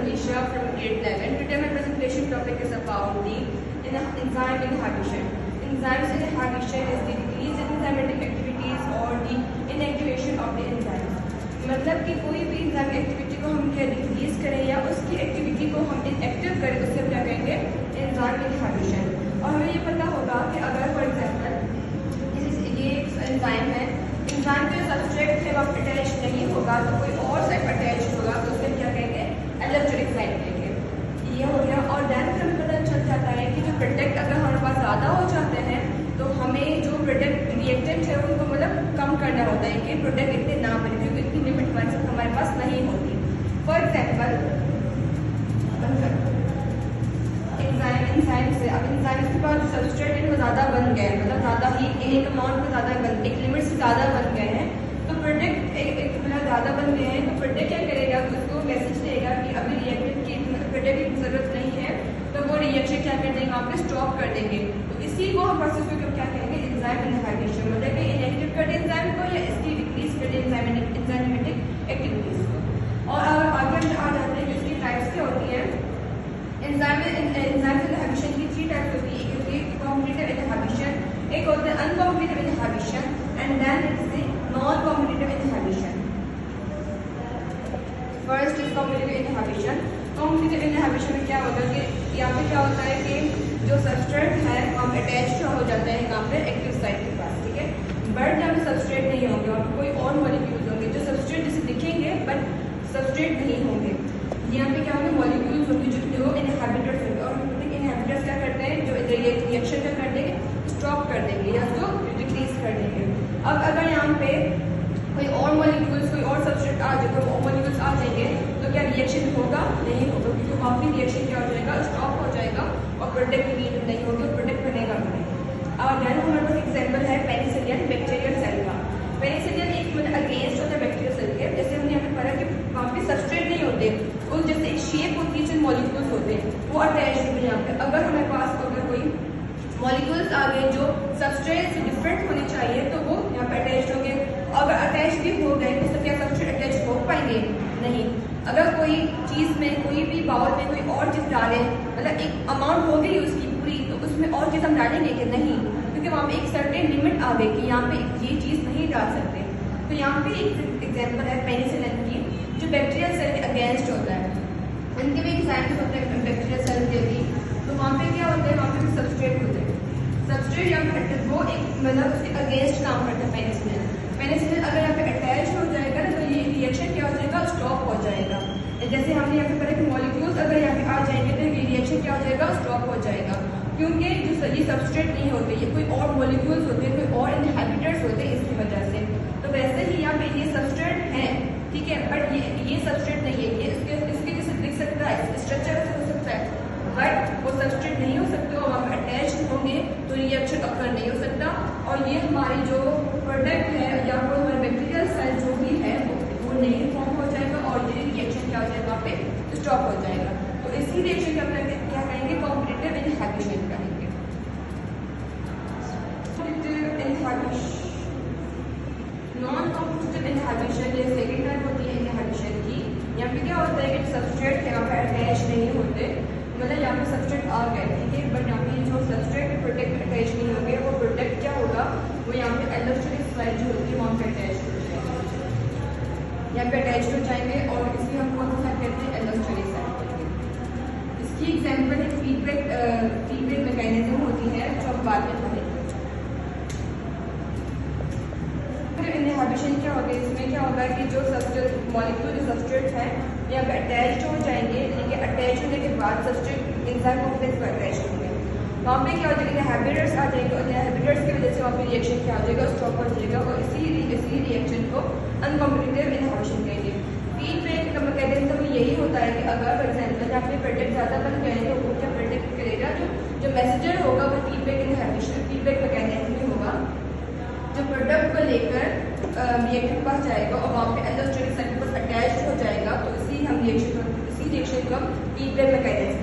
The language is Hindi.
Alicia from grade 11. Today my presentation topic is about the enzyme inhibition. Enzymes inhibition is the decrease in enzymatic activities or the inactivation of the enzyme. मतलब कि कोई भी enzyme एक्टिविटी को हम क्या डिक्रीज करें या उसकी एक्टिविटी को हम इनएक्टिव करें, उससे क्या कहेंगे enzyme inhibition. और हमें ये पता होगा कि अगर फॉर एग्जाम्पल ये एंजाइम है, एंजाइम के सब्सट्रेट से वक्त अटैच नहीं होगा तो कोई और साइड अटैच होगा तो उसे क्या कहेंगे एलेक्ट्रिक साइड कहेंगे. ये हो गया. और दैन फिर हमें पता चल जाता है कि जो प्रोडक्ट अगर हमारे पास ज़्यादा हो जाते हैं तो हमें जो प्रोडक्ट रिएक्टेंट है उनको मतलब कम करना होता है कि प्रोडक्ट इतने ना बने, क्योंकि इतनी लिमिट हमारे पास नहीं होती. फॉर एग्जाम्पल एंजाइम से अब एंजाइम के बाद सब्सट्रेट इनको ज़्यादा बन गए हैं, मतलब ज़्यादा ही एक अमाउंट में ज़्यादा बन, एक लिमिट से ज़्यादा बन गए हैं तो प्रोडक्ट एक मतलब ज़्यादा बन गए हैं तो प्रोडक्ट क्या करेगा, उसको मैसेज देगा कि अभी रिएक्टेंट की मतलब प्रोडक्ट की ज़रूरत नहीं है, तो वो रिएक्शन क्या कर देंगे, वहाँ पे स्टॉप कर देंगे. तो इसी को हम प्रोसेस को क्या कहेंगे एंजाइम इनहिबिशन. मतलब कि इनएक्टिव कर दे एंजाइम को या इसकी डिक्रीज कर दे एंजाइमेटिक एक्टिविटीज को. और आगे हम आ जाते हैं कि इसकी टाइप्स क्या होती हैं. एंजाइम इनहिबिशन की 3 टाइप्स होती है. एक होती है कॉम्पिटिटिव इनहिबिशन, एक होता है uncompetitive inhibition and then it's the non competitive inhibition. First is competitive inhibition. Competitive inhibition में क्या होता है कि यहाँ पे क्या होता है कि जो सब्सट्रेट है वहाँ पे अटैच हो जाता है यहाँ पे एक्टिव साइट के पास, ठीक है. बट यहाँ पे सब्सट्रेट नहीं होंगे और कोई और मॉलिक्यूल्स होंगे जो सब्सट्रेट जैसे दिखेंगे बट सब्सट्रेट नहीं होंगे. यहाँ पे क्या होंगे मॉलिक्यूल्स होंगे जो इनहिबिटर्स होंगे. और इनहिबिटर्स क्या करते हैं, जो रिएक्शन क्या कर देंगे, स्टॉप कर देंगे या उसको डिक्रीज कर देंगे. अब अगर यहाँ पे कोई और मॉलिक्यूल्स कोई और सब्सट्रेट आ जाए, कोई और मॉलिक्यूल्स आ जाएंगे तो क्या रिएक्शन होगा, नहीं होगा, क्योंकि वहाँ पे रिएक्शन क्या हो जाएगा, स्टॉप हो जाएगा और प्रोडक्ट की नीड नहीं होगी और प्रोडक्ट बनेगा नहीं. और देन हमारे पास एग्जाम्पल है पेनिसिलिन बैक्टीरियल सेल का. पेनिसिलिन एक मतलब अगेंस्ट होता है बैक्टीरियल सेल के. जैसे हमने यहाँ पे पढ़ा कि वहाँ पे सब्सट्रेट नहीं होते, वो जैसे एक शेप होती है जो मॉलिक्यूल्स होते हैं वो अटैच होते हैं यहाँ पे. अगर हमारे पास अगर कोई मॉलिक्यूल्स आ गए जो सब्सट्रेट से डिफरेंट होने चाहिए तो वो यहाँ पे अटैच होंगे. अगर अटैच भी हो गए तो क्या सब्सट्रेट अटैच हो पाएंगे, नहीं. अगर कोई चीज़ में कोई भी बाउल में कोई और चीज़ डालें, मतलब एक अमाउंट हो गई उसकी पूरी, तो उसमें और चीज़ हम डालेंगे कि नहीं, क्योंकि वहाँ पे एक सर्टेन लिमिट आ गई कि यहाँ पे ये चीज़ नहीं डाल सकते. तो यहाँ पे एक एग्जाम्पल है पेनिसिलिन की जो बैक्टीरियल सेल के अगेंस्ट होता है. उनके भी एग्जाम्पल होते हैं बैक्टीरियल सेल के भी. तो वहाँ पे क्या होता है, वहाँ पे सब्सट्रेट होते हैं. सब्सट्रेट यहाँ पे वो एक मतलब उसके अगेंस्ट काम करता है पेनिसिलिन. पेनिसिलिन अगर यहाँ पे अटैच हो जाएगा ना तो ये रिएक्शन क्या हो जाएगा, स्टॉप हो जाएगा. जैसे हमने यहाँ पे पढ़ा कि मॉलिक्यूल्स अगर यहाँ पे आ जाएंगे तो ये रिएक्शन क्या हो जाएगा, स्टॉप हो जाएगा, क्योंकि जो ये सब्सट्रेट नहीं होते, ये कोई और मॉलिक्यूल्स होते हैं, कोई और इनहिबिटर्स होते हैं इसकी वजह से. तो वैसे ही यहाँ पे ये सब्सट्रेट है, ठीक है, बट ये सब्सट्रेट नहीं है. ये इसके जैसे दिख सकता है, स्ट्रक्चर हो सकता है, बट वो सब्सट्रेट नहीं हो सकते और वहाँ पर अटैच होंगे तो रिएक्शन अकर नहीं हो सकता. और ये हमारी जो प्रोडक्ट है या कोई हमारे बैक्टीरियल सेल जो भी है वो नहीं फॉर्म हो जाएगा और ये रिएक्शन क्या हो जाएगा, वहाँ पे स्टॉप हो जाएगा. तो इसी रिएक्शन क्या कहेंगे, कॉम्पिटिटिव इनहिबिशन कहेंगे. नॉन कॉम्पिटिटिव इनहिबिशन ये सेकेंड टाइप होती है इनहिबिशन की. यहाँ पे क्या होता है कि सब्सट्रेट यहाँ पे अटैच नहीं होते, मतलब यहाँ पे सब्सट्रेट आ गए, ठीक है, बट यहाँ पे जो सब्सट्रेट प्रोडक्ट अटैच नहीं होंगे, वो प्रोडक्ट क्या होगा, वो यहाँ पे एलोस्टेरिक साइड जो होती है वहाँ पे अटैच हो जाएंगे, यहाँ पे अटैच हो जाएंगे और इसलिए हम कौन सा कहते हैं, एलोस्टेरिक साइड. इसकी एग्जाम्पल एक फीडबैक मैकेनिज्म होती है जो हम बाद में पढ़ेंगे. इनहिबिशन क्या होगा, इसमें क्या होगा कि जो सब्सट्रेट मॉलिक्यूल जो सब्सट्रेट है यहाँ पे अटैच हो जाएंगे, लेकिन अटैच होने के बाद सब्सट्रेट एंजाइम कॉम्प्लेक्स पर अटैच होंगे. वहाँ पे क्या हो जाएगा, इनहिबिटर्स आ जाएंगे और इनहिबिटर्स की वजह से वहाँ पे रिएक्शन क्या हो जाएगा, स्टॉप हो जाएगा. और इसी रिएक्शन को अनकॉम्पिटिटिव इनहिबिशन कहेंगे. फीडबैक का मैकेनिज्म यही होता है कि अगर फॉर एग्जाम्पल यहाँ पे प्रोडक्ट ज़्यादा बन गए तो वो क्या प्रोडक्ट करेगा, जो मैसेजर होगा वो फीडबैक इनहिबिशन फीडबैक मैकेनिज्म में होगा, जो प्रोडक्ट को लेकर रिएक्टर के पास जाएगा और वहाँ पे एलोस्टेरिक साइड के पास अटैच हो जाएगा. तो इसी रिएक्शन को फीडबैक मैकेनिज्म